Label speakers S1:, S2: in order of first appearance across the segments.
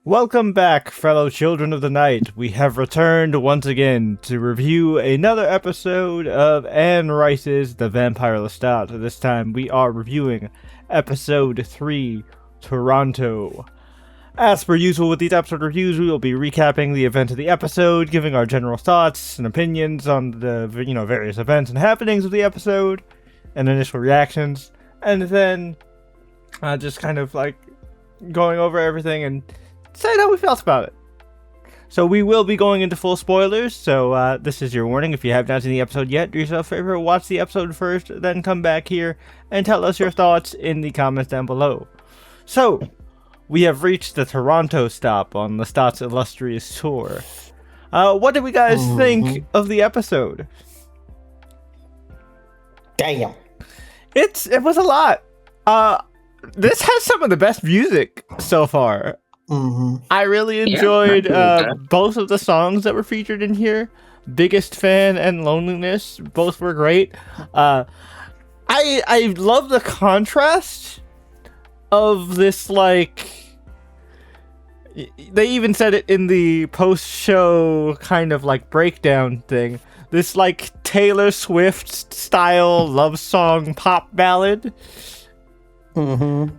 S1: Welcome back, fellow children of the night. We have returned once again to review another episode of Anne Rice's The Vampire Lestat. This time we are reviewing episode 3, Toronto. As per usual with these episode reviews, we will be recapping the event of the episode, giving our general thoughts and opinions on the various events and happenings of the episode, and initial reactions, and then just kind of like going over everything and saying how we felt about it. So we will be going into full spoilers, so this is your warning. If you have not seen the episode yet, do yourself a favor, watch the episode first, then come back here and tell us your thoughts in the comments down below. So, we have reached the Toronto stop on Lestat's illustrious tour. What did we guys think of the episode?
S2: Damn.
S1: It was a lot. This has some of the best music so far. I really enjoyed both of the songs that were featured in here. Biggest Fan and Loneliness, both were great. I love the contrast of this, like, they even said it in the post-show kind of like breakdown thing. This like Taylor Swift style love song pop ballad. And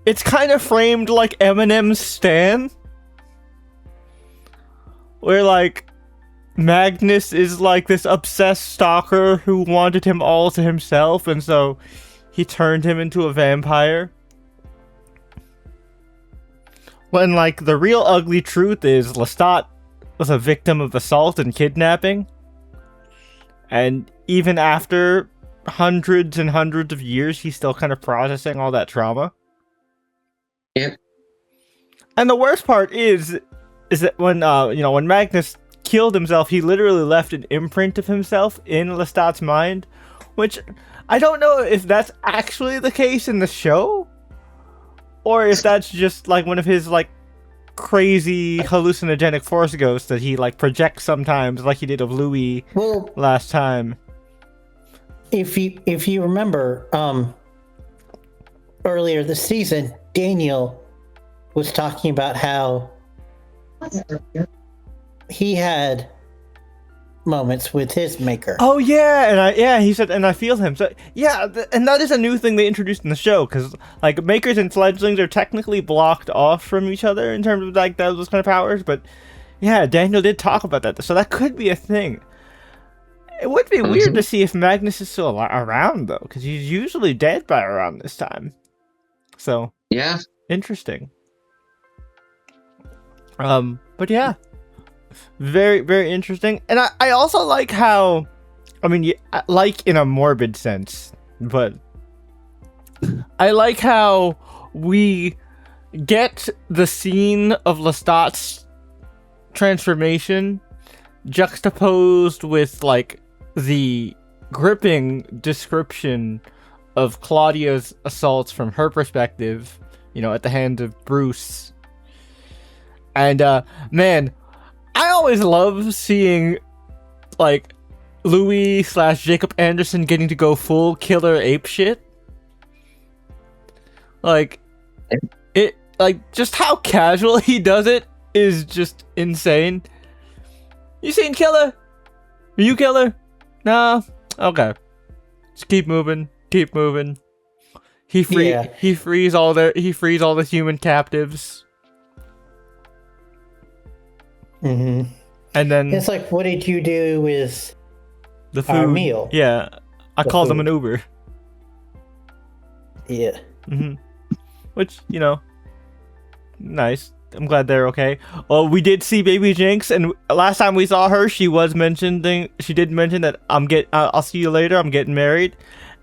S1: it's kind of framed like Eminem's Stan, where like Magnus is like this obsessed stalker who wanted him all to himself, and so he turned him into a vampire. When like the real ugly truth is Lestat was a victim of assault and kidnapping, and even after hundreds and hundreds of years, he's still kind of processing all that trauma.
S2: Yep.
S1: And the worst part is that when when Magnus killed himself, he literally left an imprint of himself in Lestat's mind, which I don't know if that's actually the case in the show, or if that's just like one of his like crazy hallucinogenic force ghosts that he like projects sometimes, like he did of Louis last time.
S2: If you remember, earlier this season, Daniel was talking about how he had moments with his maker.
S1: Oh yeah, he said, and I feel him. So yeah, and that is a new thing they introduced in the show, because like makers and fledglings are technically blocked off from each other in terms of like those kind of powers. But yeah, Daniel did talk about that, so that could be a thing. It would be weird to see if Magnus is still around, though, because he's usually dead by around this time. So,
S3: yeah.
S1: Interesting. But yeah. Very, very interesting. And I also like how, like in a morbid sense, but I like how we get the scene of Lestat's transformation juxtaposed with, like, the gripping description of Claudia's assaults from her perspective, at the hands of Bruce. And, man, I always love seeing, like, Louis/Jacob Anderson getting to go full killer ape shit. Like, just how casual he does it is just insane. You seen Killer? Are you Killer? No? Okay. Just keep moving. Keep moving. He frees all the human captives.
S2: And then it's like, what did you do with
S1: the food?
S2: Our meal?
S1: Yeah. I called them an Uber.
S2: Yeah.
S1: Which, nice. I'm glad they're okay. Well, we did see Baby Jinx, and last time we saw her, she did mention that I'll see you later, I'm getting married.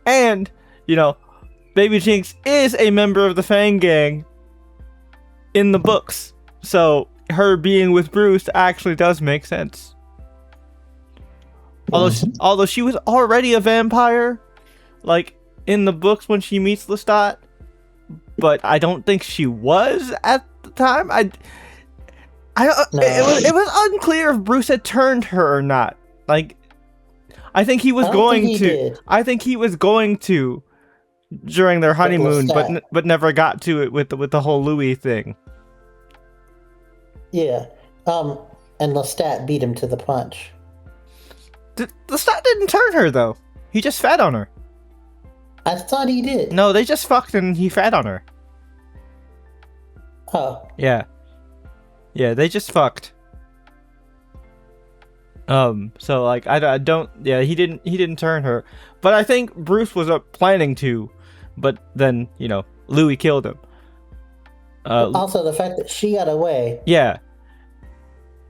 S1: And, Baby Jinx is a member of the Fang Gang in the books. So, her being with Bruce actually does make sense. Although she was already a vampire, like, in the books when she meets Lestat, but I don't think she was at the time. No. It was unclear if Bruce had turned her or not. Like, I think he was going to. I think he was going to during their honeymoon,
S2: Lestat.
S1: but never got to it with the whole Louis thing.
S2: Yeah. And Lestat beat him to the punch.
S1: Lestat didn't turn her though. He just fed on her.
S2: I thought he did.
S1: No, they just fucked and he fed on her.
S2: Oh.
S1: Yeah. Yeah, they just fucked. So like I don't. Yeah, he didn't turn her, but I think Bruce was planning to, but then Louis killed him.
S2: Also, the fact that she got away.
S1: Yeah.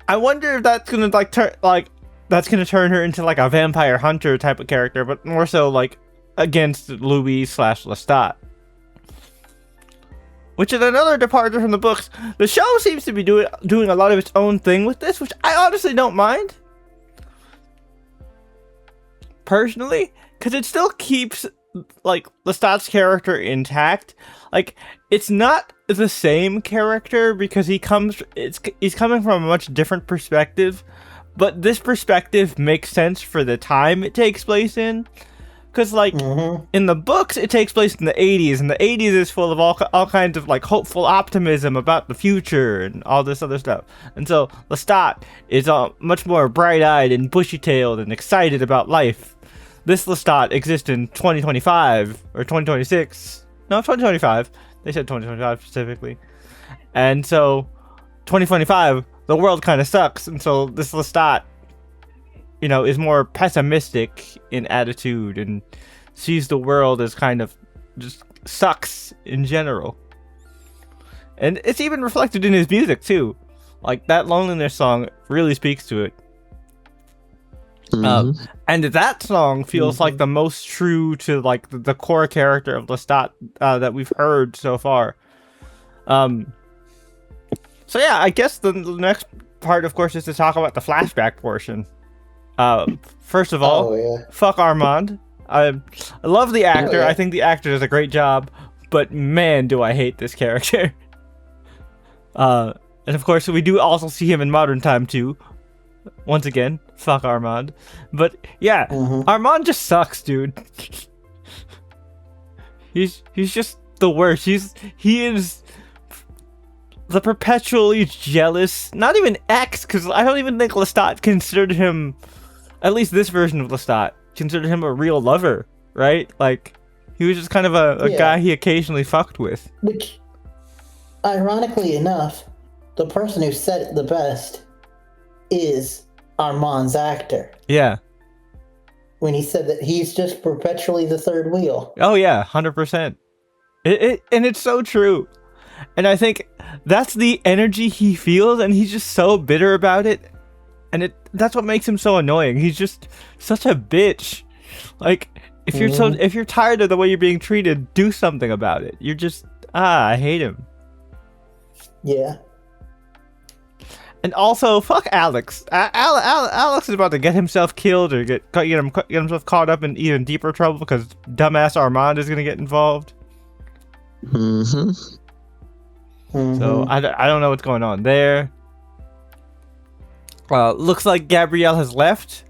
S1: I wonder if that's gonna turn her into like a vampire hunter type of character, but more so like against Louis / Lestat. Which is another departure from the books. The show seems to be doing a lot of its own thing with this, which I honestly don't mind. Personally, because it still keeps like Lestat's character intact. Like, it's not the same character because he's coming from a much different perspective, but this perspective makes sense for the time it takes place in. Because like in the books, it takes place in the 80s, and the 80s is full of all kinds of like hopeful optimism about the future and all this other stuff. And so Lestat is much more bright-eyed and bushy-tailed and excited about life. This Lestat exists in 2025 or 2026. No, 2025. They said 2025 specifically. And so 2025, the world kind of sucks, and so this Lestat, is more pessimistic in attitude and sees the world as kind of just sucks in general. And it's even reflected in his music too. Like, that Loneliness song really speaks to it. And that song feels like the most true to like the core character of Lestat that we've heard so far. So yeah, I guess the next part, of course, is to talk about the flashback portion. First of all, fuck Armand. I love the actor. I think the actor does a great job, but man, do I hate this character. And of course, we do also see him in modern time too. Once again, fuck Armand. But yeah, Armand just sucks, dude. He's just the worst. He is the perpetually jealous, not even ex, because I don't even think Lestat considered him, at least this version of Lestat, considered him a real lover, right? Like, he was just kind of a guy he occasionally fucked with.
S2: Which, ironically enough, the person who said it the best is Armand's actor.
S1: Yeah.
S2: When he said that he's just perpetually the third wheel.
S1: Oh yeah, 100%. And it's so true. And I think that's the energy he feels, and he's just so bitter about it. And that's what makes him so annoying. He's just such a bitch. Like, if you're tired of the way you're being treated, do something about it. You're just I hate him.
S2: Yeah.
S1: And also, fuck Alex. Alex is about to get himself killed or get himself caught up in even deeper trouble because dumbass Armand is gonna get involved. So I don't know what's going on there. Looks like Gabrielle has left.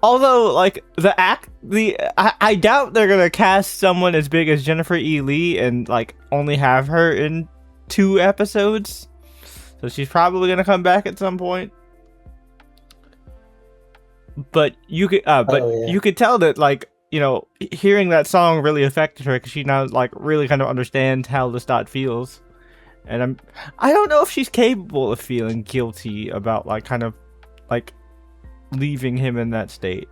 S1: Although, like, I doubt they're gonna cast someone as big as Jennifer E. Lee and like only have her in 2 episodes. So she's probably gonna come back at some point. But you could, you could tell that, like, hearing that song really affected her because she now like really kind of understands how Lestat feels. And I don't know if she's capable of feeling guilty about like kind of like leaving him in that state.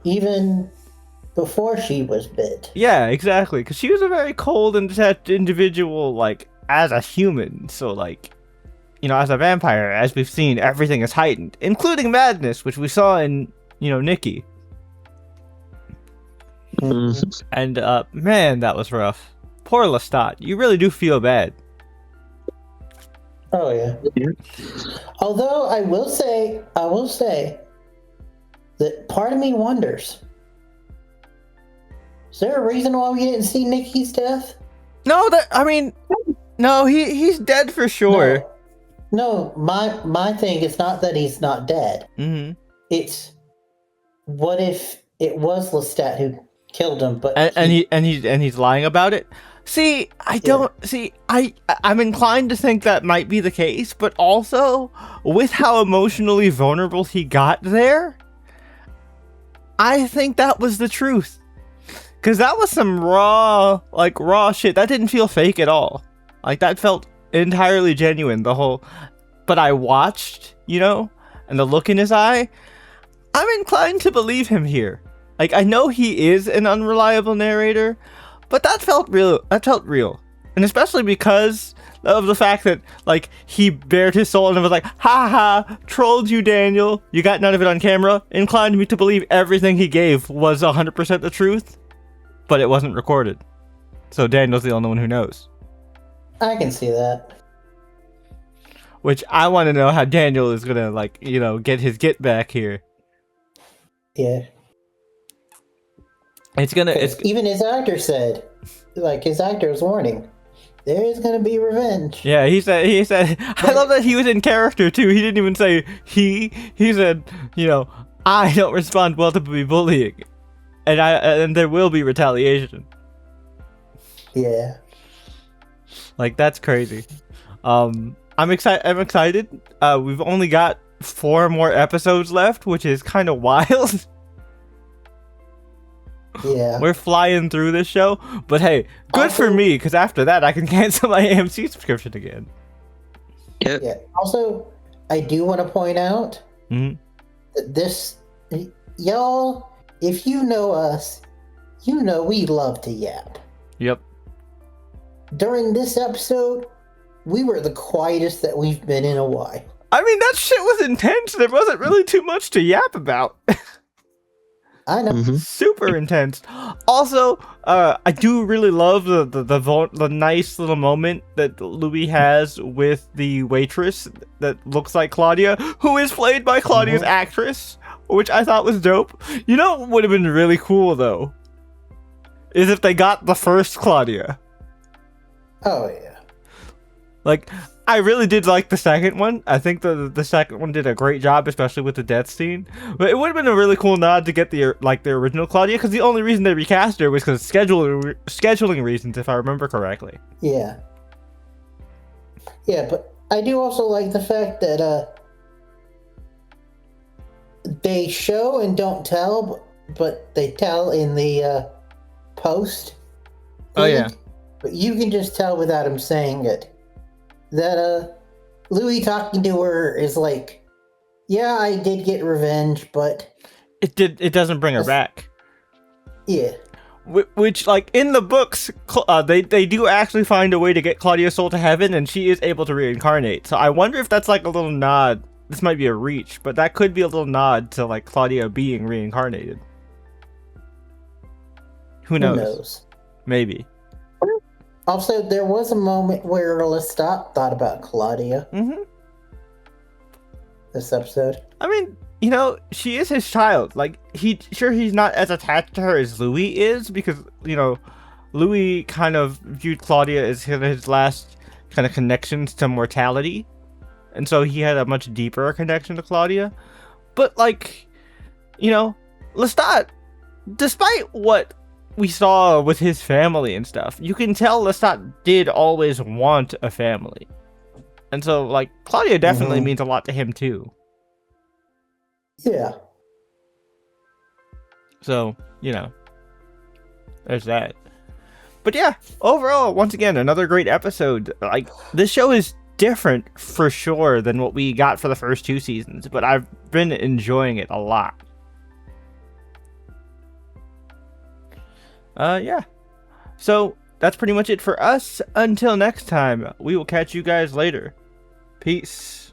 S1: Even
S2: before she was bit.
S1: Yeah, exactly. Because she was a very cold and detached individual, like, as a human. So, like, as a vampire, as we've seen, everything is heightened, including madness, which we saw in, Nikki. And, man, that was rough. Poor Lestat. You really do feel bad.
S2: Oh, yeah. Although, I will say that part of me wonders, is there a reason why we didn't see Nikki's death?
S1: No, he's dead for sure.
S2: No, my thing is not that he's not dead.
S1: Mm-hmm.
S2: It's, what if it was Lestat who killed him, but
S1: and he's lying about it. See, I'm inclined to think that might be the case, but also with how emotionally vulnerable he got there, I think that was the truth. Cause that was some raw shit. That didn't feel fake at all. Like that felt entirely genuine. But I watched, and the look in his eye, I'm inclined to believe him here. Like, I know he is an unreliable narrator, but that felt real. And especially because of the fact that, like, he bared his soul and was like, ha ha, trolled you, Daniel. You got none of it on camera. Inclined me to believe everything he gave was 100% the truth, but it wasn't recorded. So Daniel's the only one who knows.
S2: I can see that.
S1: Which I want to know how Daniel is gonna, get his get back here.
S2: Yeah.
S1: It's
S2: even his actor said, his actor was warning, there is gonna be revenge.
S1: Yeah, he said. I love that he was in character too. He didn't even say he. He said, I don't respond well to bullying, and there will be retaliation.
S2: Yeah.
S1: Like, that's crazy. I'm excited. We've only got 4 more episodes left, which is kind of wild.
S2: Yeah.
S1: We're flying through this show, but hey, good for me, because after that I can cancel my AMC subscription again.
S2: Yep. Yeah. Also, I do want to point out that this, y'all, if you know us, you know we love to yap.
S1: Yep.
S2: During this episode, we were the quietest that we've been in a while.
S1: I mean, that shit was intense. There wasn't really too much to yap about.
S2: I know.
S1: Mm-hmm. Super intense. Also, I do really love the nice little moment that Louis has with the waitress that looks like Claudia, who is played by Claudia's actress, which I thought was dope. You know what would have been really cool, though? Is if they got the first Claudia.
S2: Oh, yeah.
S1: Like, I really did like the second one. I think the second one did a great job, especially with the death scene. But it would have been a really cool nod to get the original Claudia, because the only reason they recast her was because scheduling reasons, if I remember correctly.
S2: Yeah. Yeah, but I do also like the fact that they show and don't tell, but they tell in the post.
S1: Oh, yeah.
S2: But you can just tell without him saying it that Louis talking to her is like, yeah, I did get revenge, but
S1: it doesn't bring her back.
S2: Yeah.
S1: Which, like, in the books, they do actually find a way to get Claudia's soul to heaven, and she is able to reincarnate. So I wonder if that's like a little nod. This might be a reach, but that could be a little nod to, like, Claudia being reincarnated. Who knows? Maybe.
S2: Also, there was a moment where Lestat thought about Claudia.
S1: Mm-hmm.
S2: This episode.
S1: I mean, she is his child. Like, he's not as attached to her as Louis is, because, Louis kind of viewed Claudia as his last kind of connections to mortality. And so he had a much deeper connection to Claudia. But, like, Lestat, despite what we saw with his family and stuff, you can tell Lestat did always want a family. And so, like, Claudia definitely means a lot to him, too.
S2: Yeah.
S1: So, there's that. But yeah, overall, once again, another great episode. Like, this show is different, for sure, than what we got for the first 2 seasons, but I've been enjoying it a lot. Yeah. So, that's pretty much it for us. Until next time, we will catch you guys later. Peace.